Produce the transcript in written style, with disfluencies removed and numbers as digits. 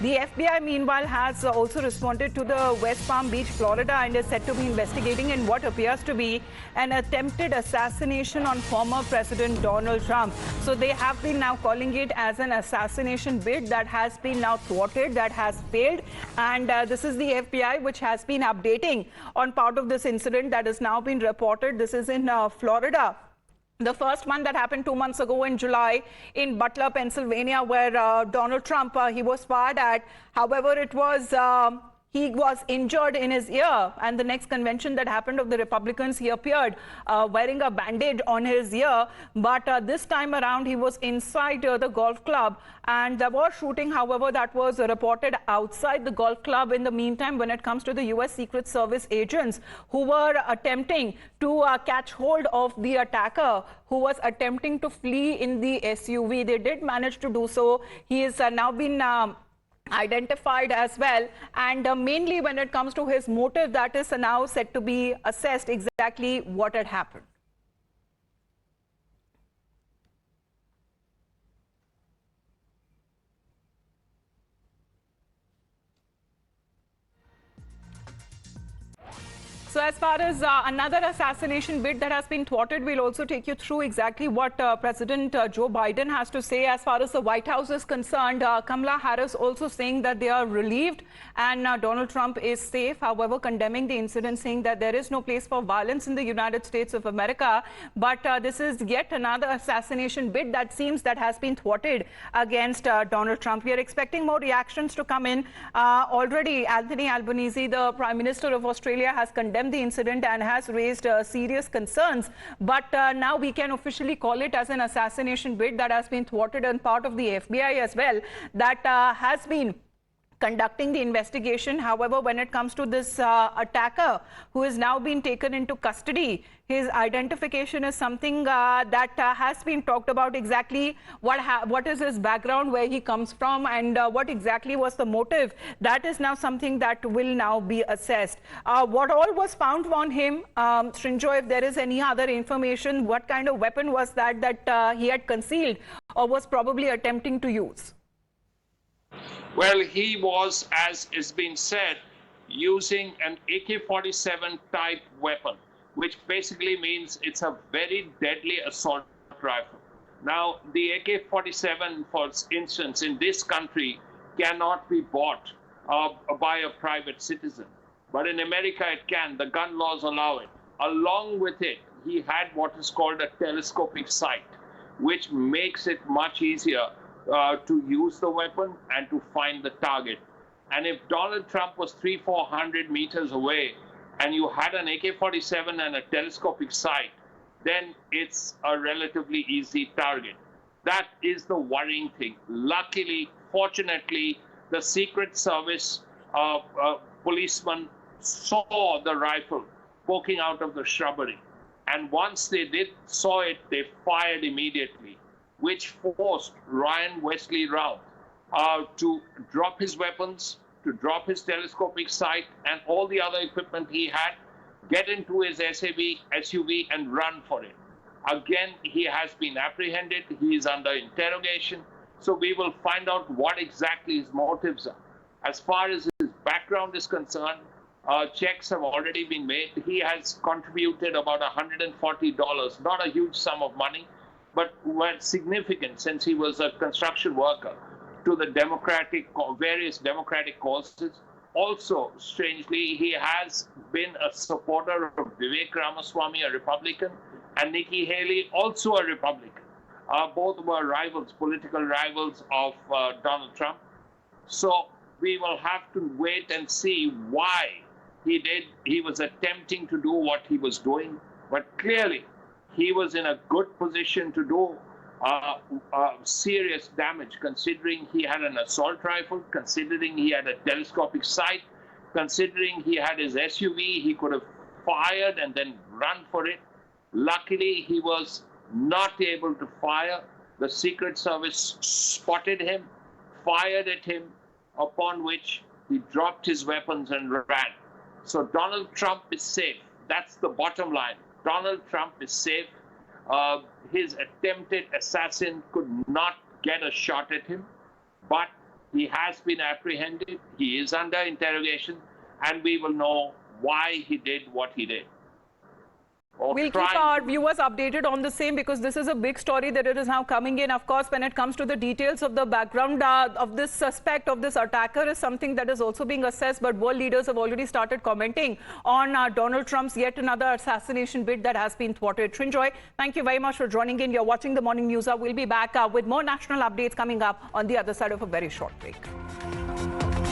The FBI, meanwhile, has also responded to the West Palm Beach, Florida, and is said to be investigating in what appears to be an attempted assassination on former President Donald Trump. So they have been now calling it as an assassination bid that has been now thwarted, that has failed. And this is the FBI which has been updating on part of this incident that has now been reported. This is in Florida. The first one that happened 2 months ago in July in Butler, Pennsylvania, where Donald Trump, he was fired at. However, it was he was injured in his ear, and the next convention that happened of the Republicans, he appeared wearing a band-aid on his ear. But this time around, he was inside the golf club, and there was shooting, however, that was reported outside the golf club. In the meantime, when it comes to the U.S. Secret Service agents who were attempting to catch hold of the attacker who was attempting to flee in the SUV, they did manage to do so. He has now been identified as well, and mainly when it comes to his motive, that is now said to be assessed exactly what had happened. So as far as another assassination bid that has been thwarted, we'll also take you through exactly what President Joe Biden has to say. As far as the White House is concerned, Kamala Harris also saying that they are relieved and Donald Trump is safe. However, condemning the incident, saying that there is no place for violence in the United States of America. But this is yet another assassination bid that seems that has been thwarted against Donald Trump. We are expecting more reactions to come in. Already, Anthony Albanese, the Prime Minister of Australia, has condemned the incident and has raised serious concerns. But now we can officially call it as an assassination bid that has been thwarted, and part of the FBI as well that has been conducting the investigation. However, when it comes to this attacker who has now been taken into custody, his identification is something that has been talked about. Exactly what is his background, where he comes from, and what exactly was the motive. That is now something that will now be assessed. What all was found on him, Srinjo, if there is any other information, what kind of weapon was that he had concealed or was probably attempting to use? Well, he was, as is been said, using an AK-47 type weapon, which basically means it's a very deadly assault rifle. Now, the AK-47, for instance, in this country, cannot be bought by a private citizen. But in America, it can. The gun laws allow it. Along with it, he had what is called a telescopic sight, which makes it much easier to use the weapon and to find the target. And if Donald Trump was 300-400 meters away and you had an AK-47 and a telescopic sight, then it's a relatively easy target. That is the worrying thing. Luckily, fortunately, the Secret Service policeman saw the rifle poking out of the shrubbery. And once they saw it, they fired immediately, which forced Ryan Routh to drop his weapons, to drop his telescopic sight and all the other equipment he had, get into his SUV and run for it. Again, he has been apprehended. He is under interrogation. So we will find out what exactly his motives are. As far as his background is concerned, checks have already been made. He has contributed about $140, not a huge sum of money, but significant since he was a construction worker, to the various democratic causes. Also, strangely, he has been a supporter of Vivek Ramaswamy, a Republican, and Nikki Haley, also a Republican. Both were rivals, political rivals of Donald Trump. So we will have to wait and see why he was attempting to do what he was doing. But clearly, he was in a good position to do serious damage, considering he had an assault rifle, considering he had a telescopic sight, considering he had his SUV, he could have fired and then run for it. Luckily, he was not able to fire. The Secret Service spotted him, fired at him, upon which he dropped his weapons and ran. So Donald Trump is safe. That's the bottom line. Donald Trump is safe. His attempted assassin could not get a shot at him, but He has been apprehended. He is under interrogation, and we will know why he did what he did. We'll keep our viewers updated on the same, because this is a big story that it is now coming in. Of course, when it comes to the details of the background of this suspect, of this attacker, is something that is also being assessed. But world leaders have already started commenting on Donald Trump's yet another assassination bid that has been thwarted. Trinjoy, thank you very much for joining in. You're watching the Morning News. We'll be back with more national updates coming up on the other side of a very short break.